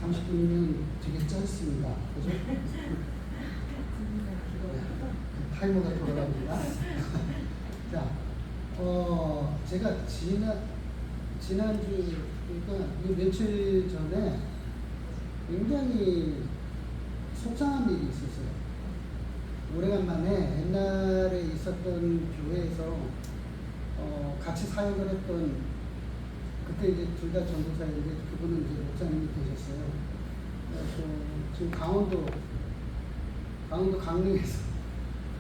30분이면 되게 짧습니다. 그죠? 타이머가 돌아갑니다. 자, 제가 지난주, 그러니까 며칠 전에 굉장히 속상한 일이 있었어요. 오래간만에 옛날에 있었던 교회에서 같이 사역을 했던, 그때 이제 둘 다 전도사인데 그분은 이제 목사님이 되셨어요. 그래서 지금 강원도 강릉에서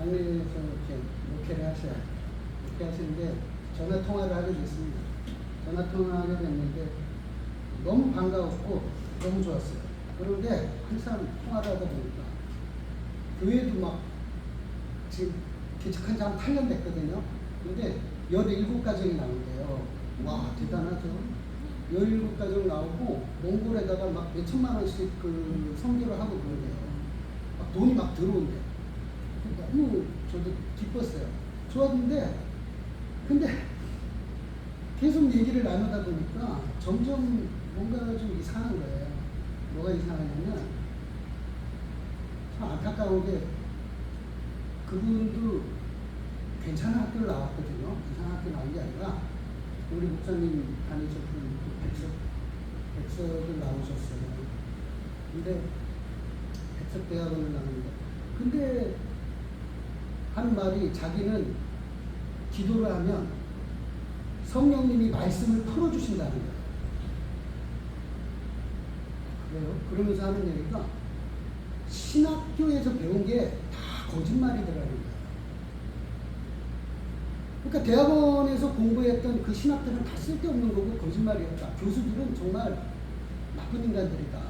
이렇게 목회를 하시는데 전화 통화를 하게 됐습니다. 전화 통화하게 됐는데 너무 반가웠고 너무 좋았어요. 그런데 항상 통화를 하다 보니까 교회도 막 지금 개척한 지 한 8년 됐거든요. 근데 17가정이 나온대요. 와, 대단하죠. 17가정 나오고 몽골에다가 막 몇천만 원씩 그 선교를 하고 그러대요. 막 돈이 막 들어온대요. 너무 저도 기뻤어요. 좋았는데 근데 계속 얘기를 나누다 보니까 점점 뭔가 좀 이상한 거예요. 뭐가 이상하냐면 참 안타까운 게 그분도 괜찮은 학교를 나왔거든요. 이상한 학교 나온 게 아니라 우리 목사님 다니셨던 백석을 나오셨어요. 근데 백석대학원을 나왔는데 근데 하는 말이 자기는 기도를 하면 성령님이 말씀을 풀어주신다는 거예요. 그래요? 그러면서 하는 얘기가 신학교에서 배운 게 다 거짓말이더라는 거예요. 그러니까 대학원에서 공부했던 그 신학들은 다 쓸데없는 거고 거짓말이었다. 교수들은 정말 나쁜 인간들이다.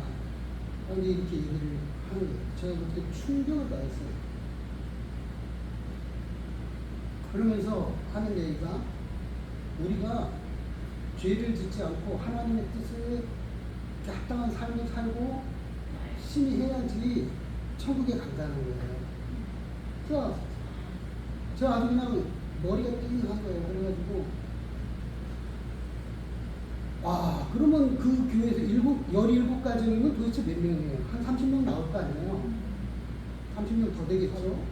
이렇게 얘기를 하는 거예요. 제가 그때 충격을 받았어요. 그러면서 하는 얘기가 우리가 죄를 짓지 않고 하나님의 뜻에 합당한 삶을 살고 열심히 해야지 천국에 간다는 거예요. 그래서 제가 아주 그냥 머리가 띵한 거예요. 그래가지고 그러면 그 교회에서 17가정이면 도대체 몇 명이에요? 한 30명 나올 거 아니에요? 30명 더 되겠죠?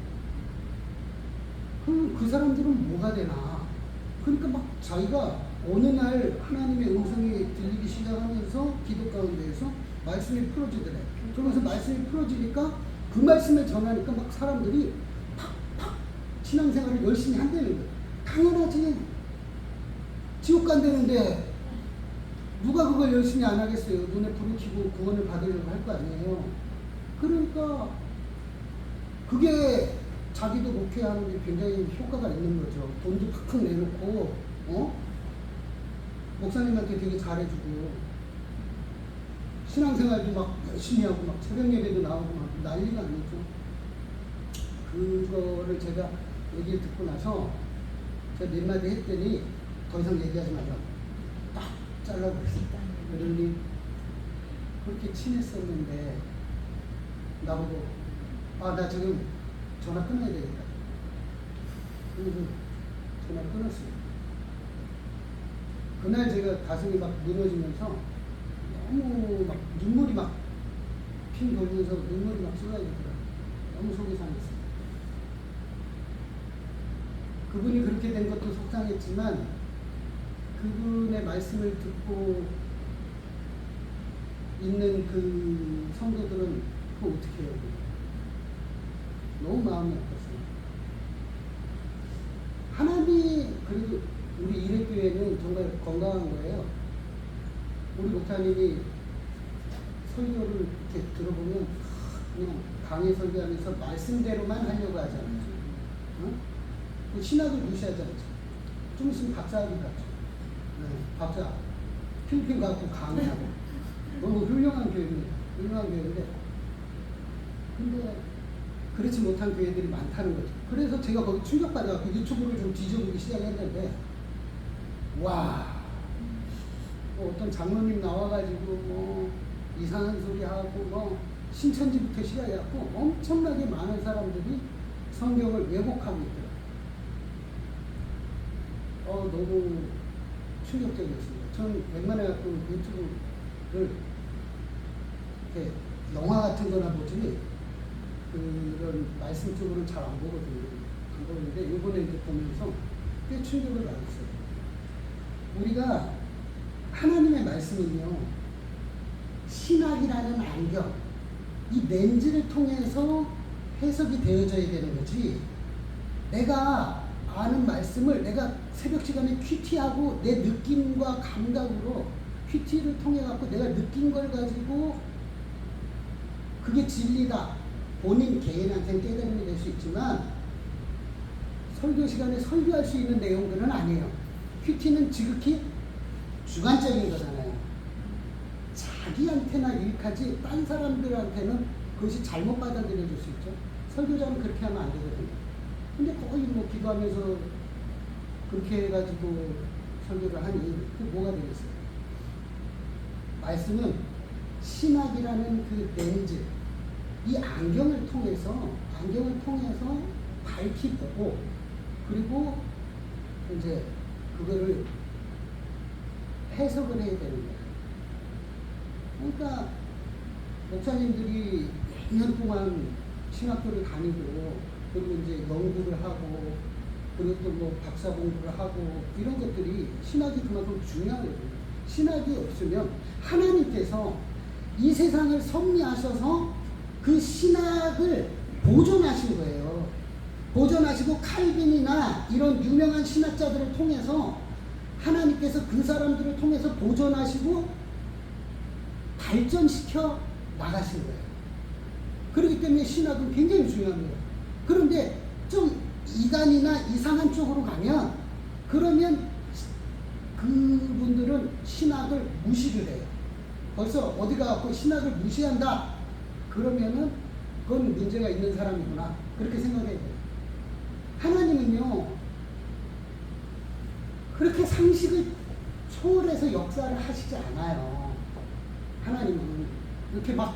그럼 그 사람들은 뭐가 되나? 그러니까 막 자기가 어느 날 하나님의 음성이 들리기 시작하면서 기도 가운데에서 말씀이 풀어지더래. 그러면서 말씀이 풀어지니까 그 말씀을 전하니까 막 사람들이 팍팍 신앙생활을 열심히 한다는 거예요. 당연하지. 지옥 간다는데 누가 그걸 열심히 안 하겠어요. 눈에 불을 켜고 구원을 받으려고 할 거 아니에요. 그러니까 그게 자기도 목회하는 게 굉장히 효과가 있는 거죠. 돈도 팍팍 내놓고, 목사님한테 되게 잘해주고, 신앙생활도 막 열심히 하고, 막 새벽 예배도 나오고, 막 난리가 아니죠. 그거를 제가 얘기를 듣고 나서, 제가 몇 마디 했더니, 더 이상 얘기하지 말라고. 딱 잘라버렸어요. 그러니, 그렇게 친했었는데, 나보고, 나 지금 전화 끊어야 되겠다. 그래서 전화 끊었어요. 그날 제가 가슴이 막 무너지면서 너무 막 눈물이 막 핑 돌면서 눈물이 막 쏟아지더라고요. 너무 속이 상했어요. 그분이 그렇게 된 것도 속상했지만 그분의 말씀을 듣고 있는 그 성도들은 그거 어떻게 해요? 너무 마음이 아팠어요. 하나님이 그래도 우리 이래교회는 정말 건강한 거예요. 우리 목사님이 설교를 이렇게 들어보면 그냥 강의 설교하면서 말씀대로만 하려고 하잖아요. 그 신학을 무시하지 않죠. 좀 있으면 박사학위 같죠. 박사 필리핀 가고 강의하고 너무 훌륭한 교회입니다. 훌륭한 교회인데 근데 그렇지 못한 교회들이 많다는 거죠. 그래서 제가 거기 충격받아서 유튜브를 좀 뒤져보기 시작했는데 어떤 장로님 나와가지고 이상한 소리 하고 신천지부터 시작해갖고 엄청나게 많은 사람들이 성경을 왜곡하고 있더라고요. 너무 충격적이었습니다. 저는 웬만해 갖고 유튜브를 이렇게 영화 같은 거나 보지 그런 말씀 쪽으로는 잘 안 보거든요. 안 보는데 이번에 이제 보면서 꽤 충격을 받았어요. 우리가 하나님의 말씀은요, 신학이라는 안경, 이 렌즈를 통해서 해석이 되어져야 되는 거지, 내가 아는 말씀을 내가 새벽 시간에 큐티하고 내 느낌과 감각으로 큐티를 통해 갖고 내가 느낀 걸 가지고 그게 진리다, 본인 개인한테는 깨달음이 될 수 있지만 설교 시간에 설교할 수 있는 내용들은 아니에요. 큐티는 지극히 주관적인 거잖아요. 자기한테나 유익하지 딴 사람들한테는 그것이 잘못 받아들여질 수 있죠. 설교자는 그렇게 하면 안 되거든요. 근데 거의 뭐 기도하면서 그렇게 해가지고 설교를 하니 그게 뭐가 되겠어요? 말씀은 신학이라는 그 렌즈, 이 안경을 통해서 밝히 보고, 그리고 이제 그거를 해석을 해야 되는 거예요. 그러니까 목사님들이 몇 년 동안 신학교를 다니고, 그리고 이제 연구를 하고, 그리고 또 뭐 박사 공부를 하고, 이런 것들이 신학이 그만큼 중요하거든요. 신학이 없으면 하나님께서 이 세상을 섭리하셔서 그 신학을 보존하신 거예요. 보존하시고 칼빈이나 이런 유명한 신학자들을 통해서 하나님께서 그 사람들을 통해서 보존하시고 발전시켜 나가신 거예요. 그렇기 때문에 신학은 굉장히 중요합니다. 그런데 좀 이단이나 이상한 쪽으로 가면, 그러면 그분들은 신학을 무시를 해요. 벌써 어디 가고 신학을 무시한다, 그러면은 그건 문제가 있는 사람이구나, 그렇게 생각해야 돼요. 하나님은요, 그렇게 상식을 초월해서 역사를 하시지 않아요. 하나님은 이렇게 막,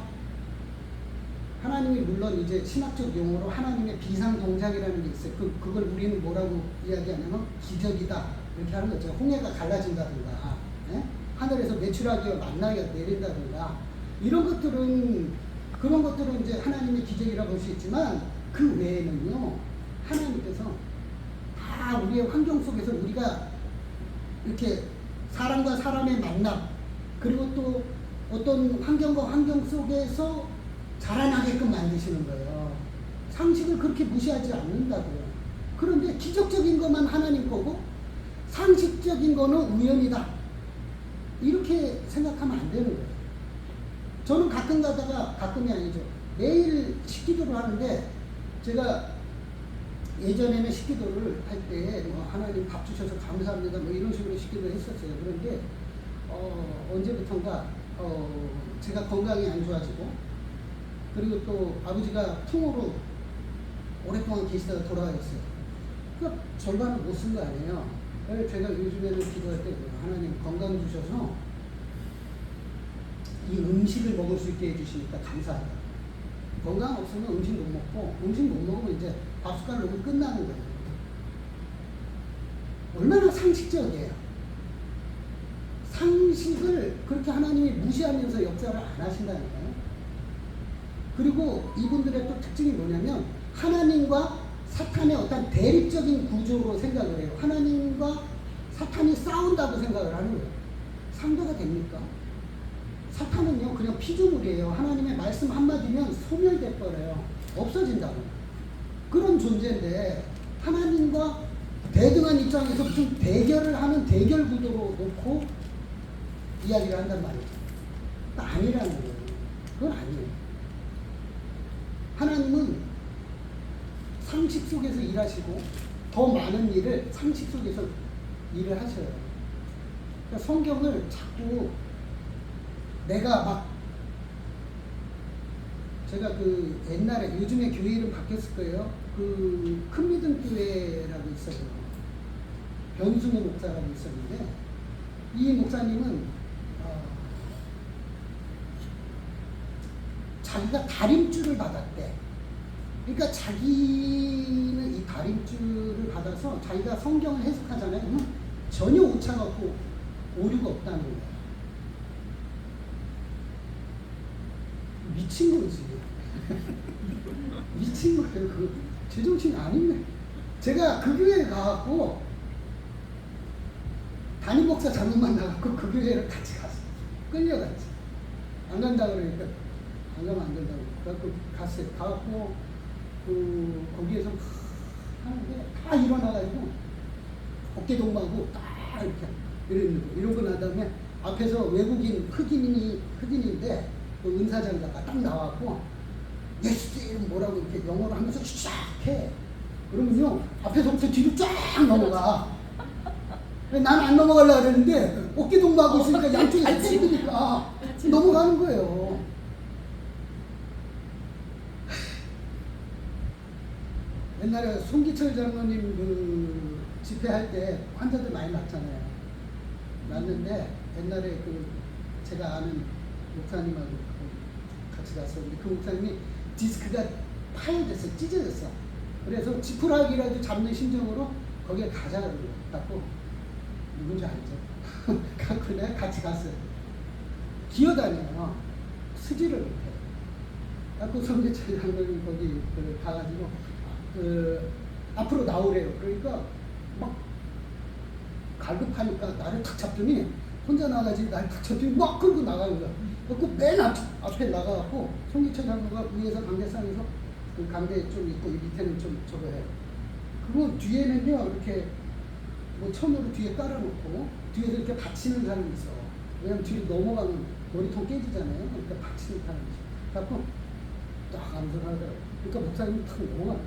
하나님이 물론 이제 신학적 용어로 하나님의 비상동작이라는 게 있어요. 그걸 우리는 뭐라고 이야기하냐면 기적이다, 이렇게 하는 거죠. 홍해가 갈라진다든가, 예? 하늘에서 메추라기가 만나게 내린다든가, 이런 것들은, 그런 것들은 이제 하나님의 기적이라고 볼 수 있지만, 그 외에는요, 하나님께서 다 우리의 환경 속에서 우리가 이렇게 사람과 사람의 만남, 그리고 또 어떤 환경과 환경 속에서 자라나게끔 만드시는 거예요. 상식을 그렇게 무시하지 않는다고요. 그런데 기적적인 것만 하나님 거고 상식적인 거는 우연이다, 이렇게 생각하면 안 되는 거예요. 저는 가끔 가다가, 가끔이 아니죠, 매일 식기도를 하는데, 제가 예전에는 식기도를 할 때 뭐 하나님 밥 주셔서 감사합니다, 뭐 이런 식으로 식기도를 했었어요. 그런데 언제부턴가 제가 건강이 안 좋아지고, 그리고 또 아버지가 tumor로 오랫동안 계시다가 돌아가셨어요. 그러니까 절반을 못 쓴 거 아니에요. 그래서 제가 요즘에는 기도할 때 하나님 건강 주셔서 이 음식을 먹을 수 있게 해주시니까 감사하다. 건강 없으면 음식 못 먹고, 음식 못 먹으면 이제 밥 숟갈 놓으면 끝나는 거예요. 얼마나 상식적이에요. 상식을 그렇게 하나님이 무시하면서 역사를 안 하신다니까요. 그리고 이분들의 또 특징이 뭐냐면, 하나님과 사탄의 어떤 대립적인 구조로 생각을 해요. 하나님과 사탄이 싸운다고 생각을 하는 거예요. 상대가 됩니까? 사탄은요, 그냥 피조물이에요. 하나님의 말씀 한마디면 소멸돼 버려요. 없어진다고. 그런 존재인데, 하나님과 대등한 입장에서 무슨 대결을 하는 대결 구도로 놓고 이야기를 한단 말이죠. 아니라는 거예요. 그건 아니에요. 하나님은 상식 속에서 일하시고, 더 많은 일을 상식 속에서 일을 하셔요. 그러니까 성경을 자꾸 내가 막, 제가 그 옛날에, 요즘에 교회 이름 바뀌었을 거예요. 그 큰 믿음 교회라고 있어요. 변승우 목사라고 있었는데, 이 목사님은 자기가 다림줄을 받았대. 그러니까 자기는 이 다림줄을 받아서 자기가 성경을 해석하잖아요. 전혀 오차가 없고 오류가 없다는 거예요. 미친 거지. 미친 거예요. 그 제정신이 아니네. 제가 그 교회에 가갖고 담임 목사 잘못만 나갖고 그 교회를 같이 갔어. 끌려갔지. 안 간다 그러니까 안 가면 안 된다고. 그래갖고 갔어요. 가갖고 거기에서 하는데 다 일어나가지고 어깨 동무하고 딱 이렇게 이러고 난 다음에 앞에서 외국인 흑인인데 그 은사장자가 딱 나왔고 예수 이름 뭐라고 이렇게 영어로 하면서 쫙 해. 그러면요 앞에서부터 뒤로 쫙 넘어가. 나는 안 넘어가려고 그랬는데 어깨 동무하고 있으니까 양쪽에서 땡기니까 넘어가는 거예요. 옛날에 송기철 장로님 그 집회할 때 환자들 많이 났잖아요. 났는데 옛날에 그 제가 아는 목사님하고 같이 갔었는데 그 목사님이 디스크가 파열됐어, 찢어졌어. 그래서 지푸라기라도 잡는 심정으로 거기에 가자 그러고 갖고 누군지 알죠? 갖고 내가 같이 갔어요. 기어다녀요. 쓰지를 못해. 갖고 송기철 장로님 거기 가가지고 앞으로 나오래요. 그러니까 막 갈급하니까 나를 탁 잡더니 혼자 나가지 나를 탁 잡더니 막 끌고 나가는 거야. 그래서 맨 앞에 나가갖고 송기철 장로가 위에서 강대상에서 그 강대 좀 있고 밑에는 좀 저거 해요. 그리고 뒤에는요 이렇게 뭐 천으로 뒤에 깔아놓고 뒤에서 이렇게 받치는 사람이 있어. 왜냐면 뒤로 넘어가면 머리통 깨지잖아요. 그러니까 받치는 사람이 있어. 그래갖고 딱 암살하더라고요. 그러니까 목사님이 탁 넘어가.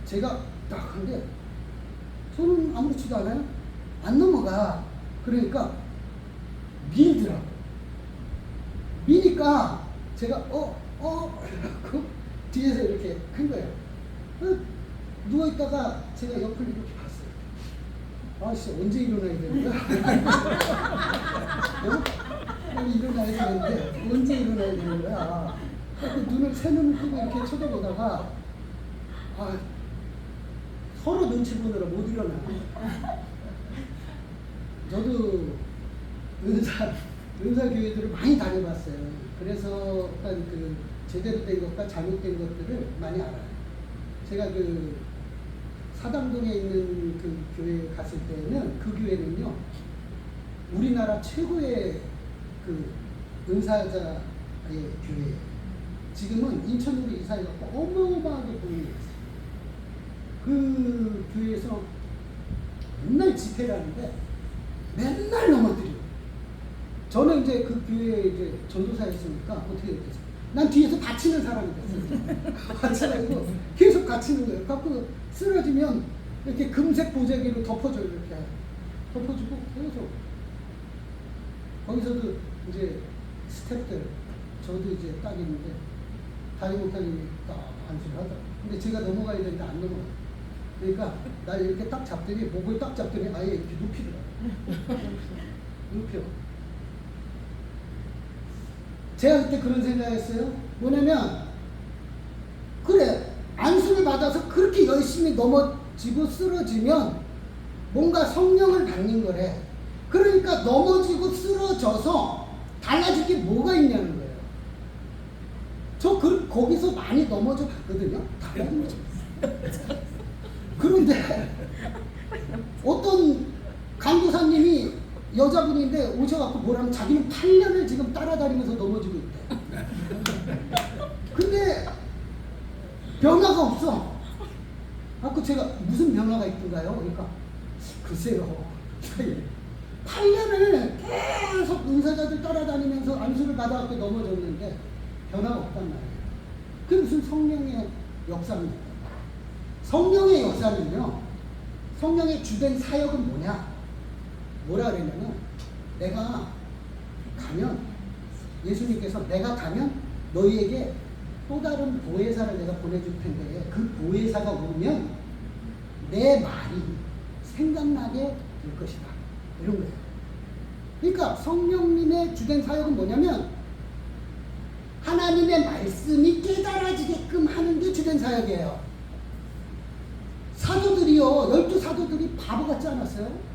제가 딱 한데 손은 아무렇지도 않아요. 안 넘어가. 그러니까 밀더라고. 미니까 제가 그래갖고 뒤에서 이렇게 한 거예요. 누워있다가 제가 옆을 이렇게 봤어요. 아씨 언제 일어나야 되는 거야? 빨리 일어나야 되는데 언제 일어나야 되는 거야? 눈을 새 눈을 뜨고 이렇게 쳐다보다가 서로 눈치 보느라 못 일어나. 저도 은사 교회들을 많이 다녀봤어요. 그래서 약간 그 제대로 된 것과 잘못된 것들을 많이 알아요. 제가 그 사당동에 있는 그 교회에 갔을 때는 그 교회는요 우리나라 최고의 그 은사자의 교회예요. 지금은 인천으로 이사해갖고 어마어마하게 보이겠어요. 그 교회에서 맨날 집회를 하는데 맨날 넘어뜨려. 저는 이제 그 교회에 이제 전도사였으니까 어떻게 됐어요? 난 뒤에서 다치는 사람이 됐어요. 다쳐가지고 계속 다치는 거예요. 갖고 쓰러지면 이렇게 금색 보자기로 덮어줘요. 이렇게 덮어주고 계속. 거기서도 이제 스태프들 저도 이제 딱 있는데 담임 목사님이 딱 안수를 하더라고요. 근데 제가 넘어가야 되는데 안 넘어가요. 그러니까 날 이렇게 딱 잡더니 목을 딱 잡더니 아예 이렇게 눕히더라고요. 눕혀. 제가 그때 그런 생각했어요. 뭐냐면 그래 안수를 받아서 그렇게 열심히 넘어지고 쓰러지면 뭔가 성령을 받는 거래. 그러니까 넘어지고 쓰러져서 달라질 게 뭐가 있냐는 거예요. 저 거기서 많이 넘어져 봤거든요. 그런데 어떤 강도사님이 여자분인데 오셔갖고 뭐라면 자기는 8년을 지금 따라다니면서 넘어지고 있대. 근데 변화가 없어. 그래서 제가 무슨 변화가 있던가요? 그러니까 글쎄요. 8년을 계속 은사자들 따라다니면서 안수를 받아갖고 넘어졌는데 변화가 없단 말이에요. 그게 무슨 성령의 역사입니까? 성령의 역사는요. 성령의 주된 사역은 뭐냐? 뭐라 그랬냐면 내가 가면 예수님께서 내가 가면 너희에게 또 다른 보혜사를 내가 보내줄 텐데 그 보혜사가 오면 내 말이 생각나게 될 것이다. 이런 거예요. 그러니까 성령님의 주된 사역은 뭐냐면 하나님의 말씀이 깨달아지게끔 하는 게 주된 사역이에요. 사도들이요, 12 사도들이 바보 같지 않았어요?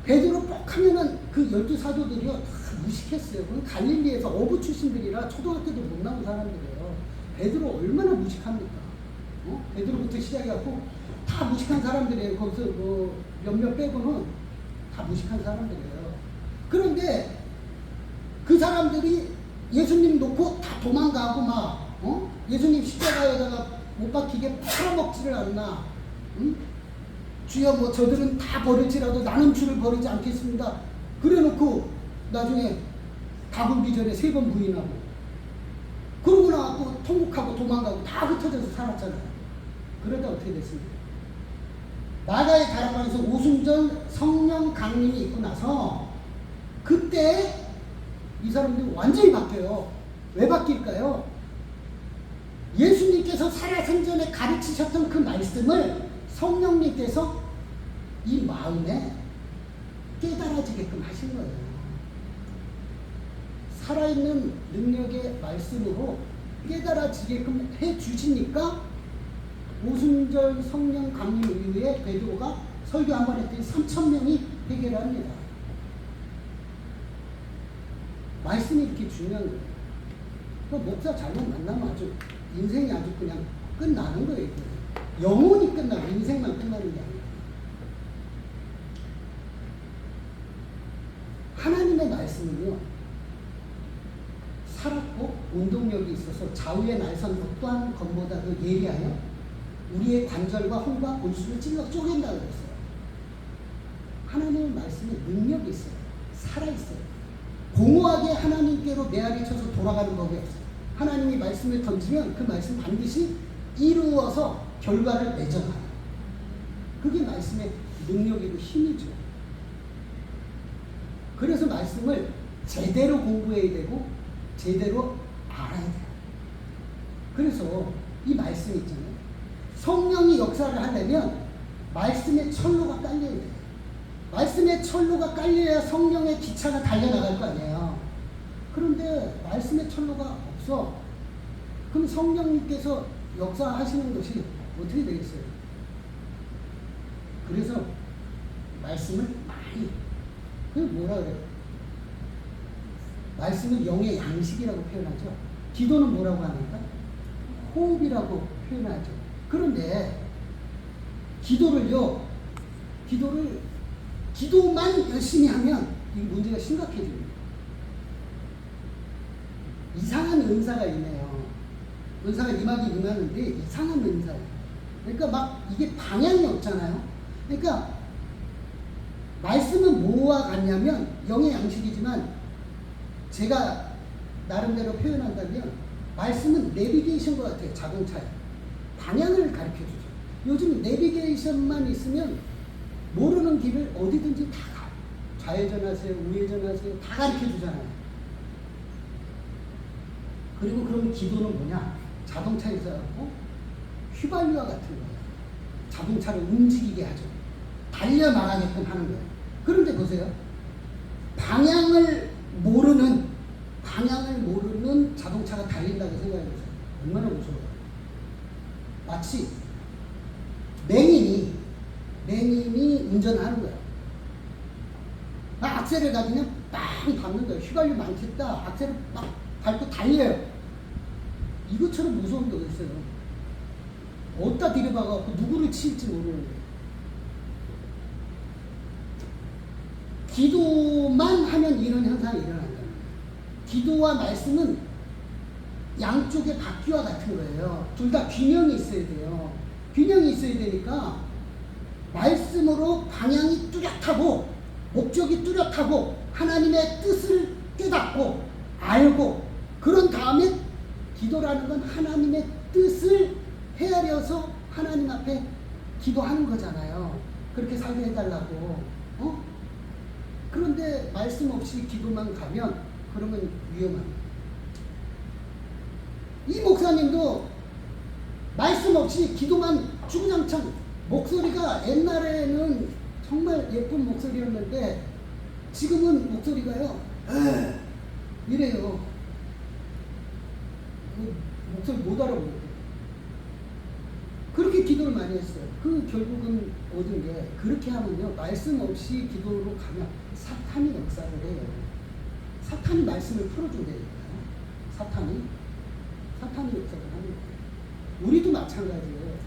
베드로 뻑 하면은 그 그 12사도들이요 다 무식했어요. 그건 갈릴리에서 어부 출신들이라 초등학교도 못 나온 사람들이에요. 베드로 얼마나 무식합니까? 베드로부터 시작해갖고 다 무식한 사람들이에요. 거기서 뭐 몇몇 빼고는 다 무식한 사람들이에요. 그런데 그 사람들이 예수님 놓고 다 도망가고 막 예수님 십자가에다가 못 박히게 팔아먹지를 않나. 응? 주여 뭐 저들은 다 버릴지라도 나는 주를 버리지 않겠습니다. 그래놓고 나중에 다 굴기 전에 3번 부인하고 그러고 나서 통곡하고 도망가고 다 흩어져서 살았잖아요. 그러다 어떻게 됐습니까? 마가의 다락방에서 오순절 성령 강림이 있고 나서 그때 이 사람들이 완전히 바뀌어요. 왜 바뀔까요? 예수님께서 살아생전에 가르치셨던 그 말씀을 성령님께서 이 마음에 깨달아지게끔 하신 거예요. 살아있는 능력의 말씀으로 깨달아지게끔 해주시니까 오순절 성령 강림 이후에 베드로가 설교 한 번 했더니 3,000명이 회개를 합니다. 말씀이 이렇게 중요한 거예요. 그 목사 잘못 만나면 아주 인생이 아주 그냥 끝나는 거예요. 영혼이 끝나고 인생만 끝나는 게 아니라 하나님의 말씀은요 살았고 운동력이 있어서 좌우의 날선 어떠한 것보다도 예리하여 우리의 관절과 혼과 골수를 찔러 쪼갠다고 그랬어요. 하나님의 말씀에 능력이 있어요. 살아있어요. 공허하게 하나님께로 메아리 쳐서 돌아가는 법이 없어요. 하나님이 말씀을 던지면 그 말씀 반드시 이루어서 결과를 맺어가요. 그게 말씀의 능력이고 힘이죠. 그래서 말씀을 제대로 공부해야 되고 제대로 알아야 돼요. 그래서 이 말씀 있잖아요. 성령이 역사를 하려면 말씀의 철로가 깔려야 돼요. 말씀의 철로가 깔려야 성령의 기차가 달려나갈 거 아니에요. 그런데 말씀의 철로가 없어. 그럼 성령님께서 역사하시는 것이 어떻게 되겠어요? 그래서 말씀을 많이 뭐라 그래요? 말씀은 영의 양식이라고 표현하죠. 기도는 뭐라고 합니까? 호흡이라고 표현하죠. 그런데 기도만 열심히 하면 이 문제가 심각해집니다. 이상한 은사가 있네요. 은사가 임하는데 이상한 은사예요. 그러니까 막 이게 방향이 없잖아요. 그러니까 말씀은 뭐와 같냐면 영의 양식이지만 제가 나름대로 표현한다면 말씀은 내비게이션과 같아요. 자동차에 방향을 가르쳐주죠. 요즘 내비게이션만 있으면 모르는 길을 어디든지 다 가요. 좌회전하세요, 우회전하세요, 다 가르쳐주잖아요. 그리고 그럼 기도는 뭐냐? 자동차에서 하고 휘발유와 같은 거예요. 자동차를 움직이게 하죠. 달려나가게끔 하는 거예요. 그런데 보세요. 방향을 모르는 자동차가 달린다고 생각해보세요. 얼마나 무서워요. 마치 맹인이 운전을 하는 거예요. 악셀을 가지면 빵 밟는 거예요. 휘발유 많겠다. 악셀을 막 밟고 달려요. 이것처럼 무서운 게 어딨어요. 어디다 들여박아갖고 누구를 치일지 모르는 거예요. 기도만 하면 이런 현상이 일어난다는 거예요. 기도와 말씀은 양쪽의 바퀴와 같은 거예요. 둘 다 균형이 있어야 돼요. 균형이 있어야 되니까 말씀으로 방향이 뚜렷하고 목적이 뚜렷하고 하나님의 뜻을 깨닫고 알고 그런 다음에 기도라는 건 하나님의 뜻을 헤아려서 하나님 앞에 기도하는 거잖아요. 그렇게 살게 해달라고. 그런데 말씀 없이 기도만 가면 그러면 위험합니다. 이 목사님도 말씀 없이 기도만 주구장창 목소리가 옛날에는 정말 예쁜 목소리였는데 지금은 목소리가요 이래요. 그 목소리 못 알아보겠어요. 그렇게 기도를 많이 했어요. 그 결국은 얻은 게 그렇게 하면요. 말씀 없이 기도로 가면 사탄이 역사를 해요. 사탄이 말씀을 풀어준다니까요. 사탄이 역사를 하는 거예요. 우리도 마찬가지예요.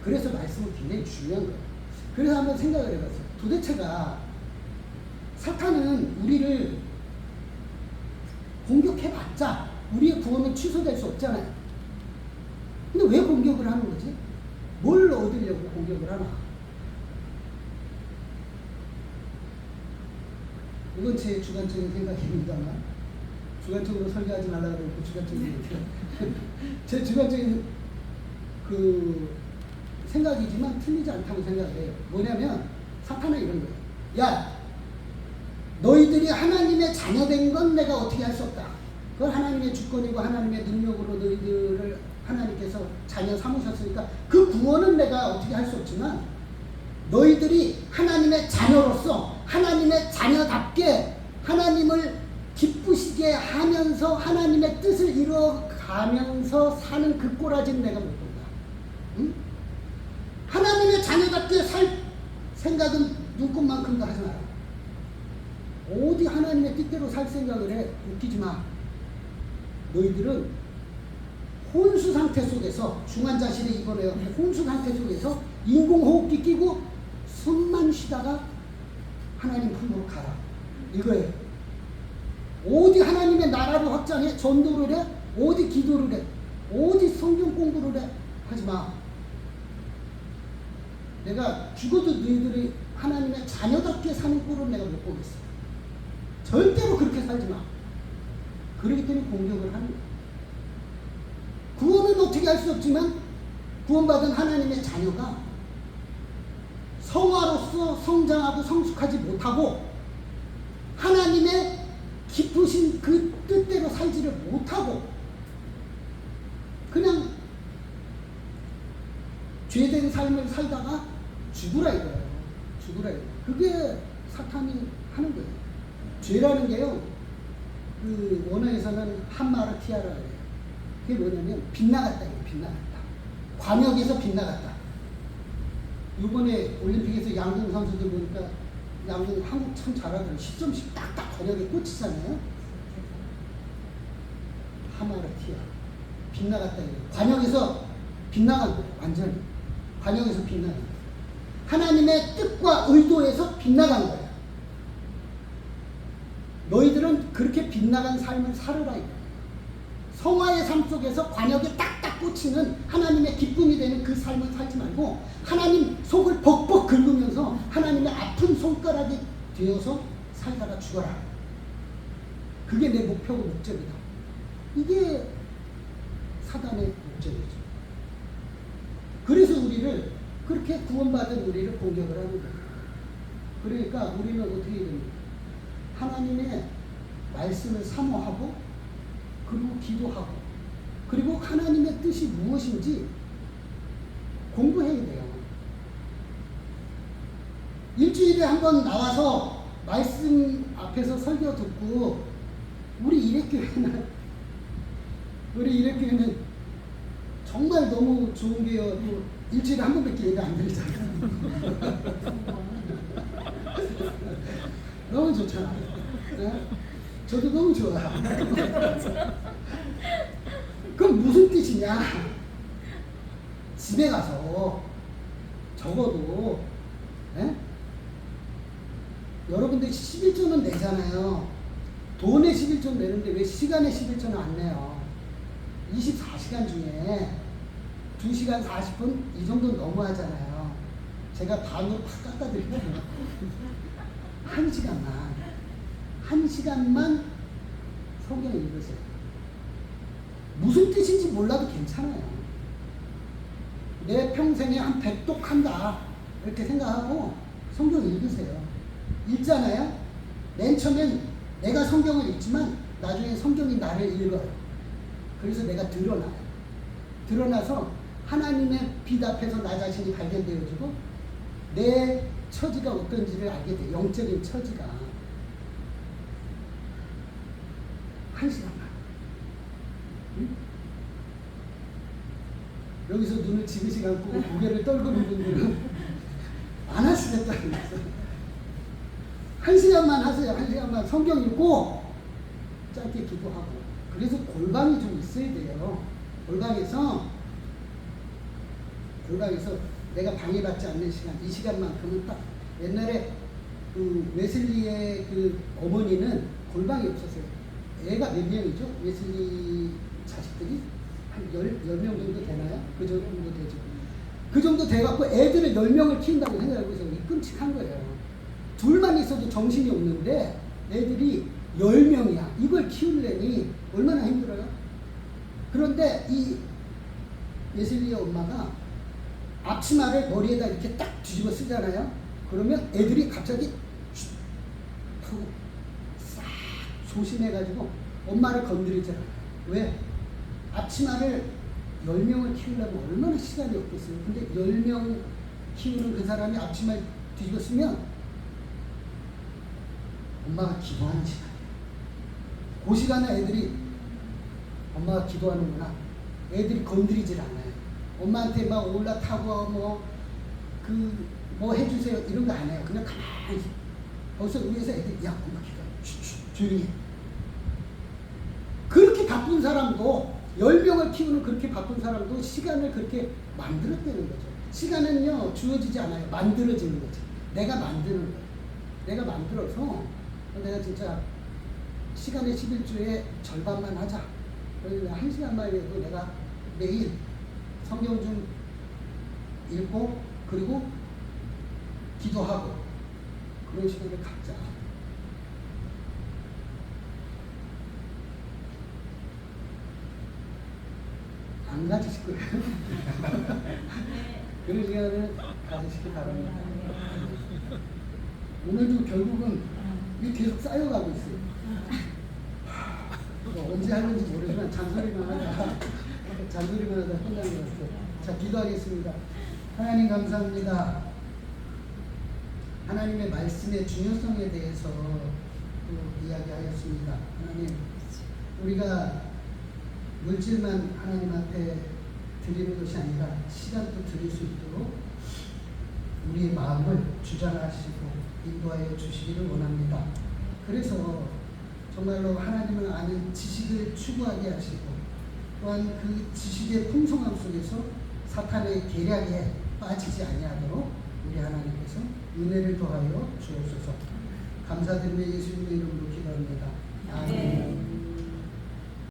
그래서 말씀은 굉장히 중요한 거예요. 그래서 한번 생각을 해봤어요. 도대체가 사탄은 우리를 공격해봤자 우리의 구원은 취소될 수 없잖아요. 근데 왜 공격을 하는 거지? 뭘 얻으려고 공격을 하나? 이건 제 주관적인 생각입니다만, 주관적으로 설계하지 말라고 그러고 주관적인 제 주관적인 그 생각이지만 틀리지 않다고 생각을 해요. 뭐냐면 사탄은 이런 거예요. 야, 너희들이 하나님의 자녀된 건 내가 어떻게 할 수 없다. 그건 하나님의 주권이고 하나님의 능력으로 너희들을 하나님께서 자녀 삼으셨으니까 그 구원은 내가 어떻게 할 수 없지만 너희들이 하나님의 자녀로서 하나님의 자녀답게 하나님을 기쁘시게 하면서 하나님의 뜻을 이루어가면서 사는 그 꼬라지는 내가 못 본다. 응? 하나님의 자녀답게 살 생각은 눈꽃만큼도 하지 마라. 어디 하나님의 뜻대로 살 생각을 해. 웃기지 마. 너희들은 혼수 상태 속에서 중환자실에 입원해요. 혼수 상태 속에서 인공호흡기 끼고 숨만 쉬다가 하나님 품으로 가라. 이거예요. 어디 하나님의 나라를 확장해? 전도를 해? 어디 기도를 해? 어디 성경 공부를 해? 하지 마. 내가 죽어도 너희들이 하나님의 자녀답게 사는 꼴은 내가 못 보겠어. 절대로 그렇게 살지 마. 그렇기 때문에 공격을 하는 거야. 구원은 어떻게 할 수 없지만 구원받은 하나님의 자녀가 성화로서 성장하고 성숙하지 못하고 하나님의 기쁘신 그 뜻대로 살지를 못하고 그냥 죄된 삶을 살다가 죽으라 이거예요. 죽으라 이거예요. 그게 사탄이 하는 거예요. 죄라는 게요. 그 원어에서는 한마르티아라고 해요. 그게 뭐냐면 빗나갔다. 빗나갔다. 관역에서 빗나갔다. 이번에 올림픽에서 양궁 선수들 보니까 양궁 한국 참 잘하더라고요. 10점씩 딱딱 관역에 꽂히잖아요. 하마르티아. 빗나갔다. 관역에서 빗나간 거예요. 완전히. 관역에서 빗나간 거예요. 하나님의 뜻과 의도에서 빗나간 거예요. 너희들은 그렇게 빗나간 삶을 살으라 이거예요. 성화의 삶 속에서 관역에 딱딱 꽂히는 하나님의 기쁨이 되는 그 삶을 살지 말고 하나님 속을 벅벅 긁으면서 하나님의 아픈 손가락이 되어서 살다가 죽어라. 그게 내 목표고 목적이다. 이게 사단의 목적이죠. 그래서 우리를 그렇게 구원받은 우리를 공격을 하는 거예요. 그러니까 우리는 어떻게 됩니까? 하나님의 말씀을 사모하고 그리고 기도하고 그리고 하나님의 뜻이 무엇인지 공부해야 돼요. 일주일에 한 번 나와서 말씀 앞에서 설교 듣고 우리 이래교회는 정말 너무 좋은 게요. 또 일주일에 한 번밖에 예배 안 드리잖아요. 너무 좋잖아요. 네? 저도 너무 좋아요. 그럼 무슨 뜻이냐? 집에 가서 적어도 여러분들이 11조는 내잖아요. 돈에 11조 내는데 왜 시간에 11조는 안 내요? 24시간 중에 2시간 40분 이 정도 너무하잖아요. 제가 반으로 팍 깎아드릴게요. 1시간만 성경 읽으세요. 무슨 뜻인지 몰라도 괜찮아요. 내 평생에 한 100독 한다 이렇게 생각하고 성경 읽으세요. 읽잖아요. 맨 처음엔 내가 성경을 읽지만 나중에 성경이 나를 읽어요. 그래서 내가 드러나요. 드러나서 하나님의 빛 앞에서 나 자신이 발견되어지고 내 처지가 어떤지를 알게 돼요. 영적인 처지가. 1시간만. 응? 여기서 눈을 지그시 감고 고개를 떨구는 분들은 안 하시겠다는 거예요. 1시간만 하세요. 1시간만 성경 읽고 짧게 기도하고. 그래서 골방이 좀 있어야 돼요. 골방에서 내가 방해받지 않는 시간, 이 시간만큼은 딱. 옛날에 그 웨슬리의 그 어머니는 골방이 없었어요. 애가 몇 명이죠? 웨슬리 자식들이 한 10명 정도 되나요? 그 정도 되죠. 그 정도 돼갖고 애들을 10명을 키운다고 생각하고 있어요. 끔찍한 거예요. 둘만 있어도 정신이 없는데 애들이 10명이야. 이걸 키우려니 얼마나 힘들어요? 그런데 이 웨슬리의 엄마가 앞치마를 머리에다 이렇게 딱 뒤집어 쓰잖아요. 그러면 애들이 갑자기 슉 하고 싹 조심해가지고 엄마를 건드리지 않아요. 왜? 앞치마를 10명을 키우려면 얼마나 시간이 없겠어요. 근데 10명 키우는 그 사람이 앞치마를 뒤집어 쓰면 엄마가 기도하는 시간이에요. 그 시간에 애들이 엄마가 기도하는구나. 애들이 건드리질 않아요. 엄마한테 막 올라타고 뭐 해주세요 이런 거 안 해요. 그냥 가만히 벌써 위에서 애들이 야 엄마 기도해 조용히 해. 그렇게 바쁜 사람도 10명을 키우는 그렇게 바쁜 사람도 시간을 그렇게 만들었다는 거죠. 시간은요 주어지지 않아요. 만들어지는 거죠. 내가 만드는 거예요. 내가 만들어서 내가 진짜 시간의 11조의 절반만 하자. 그래서 1시간만 해도 내가 매일 성경 좀 읽고 그리고 기도하고 그런 시간을 갖자. 안 가지실 거예요. 그런 시간을 가지시기 바랍니다. 오늘도 결국은 이게 계속 쌓여가고 있어요. 언제 하는지 모르지만 잔소리만 하다 끝나는 것 같아요. 자, 기도하겠습니다. 하나님 감사합니다. 하나님의 말씀의 중요성에 대해서 또 이야기하였습니다. 하나님, 우리가 물질만 하나님 앞에 드리는 것이 아니라 시간도 드릴 수 있도록 우리의 마음을 주장하시고 인도하여 주시기를 원합니다. 그래서 정말로 하나님을 아는 지식을 추구하게 하시고 또한 그 지식의 풍성함 속에서 사탄의 계략에 빠지지 아니하도록 우리 하나님께서 은혜를 더하여 주옵소서. 감사드리며 예수님의 이름으로 기도합니다. 아멘.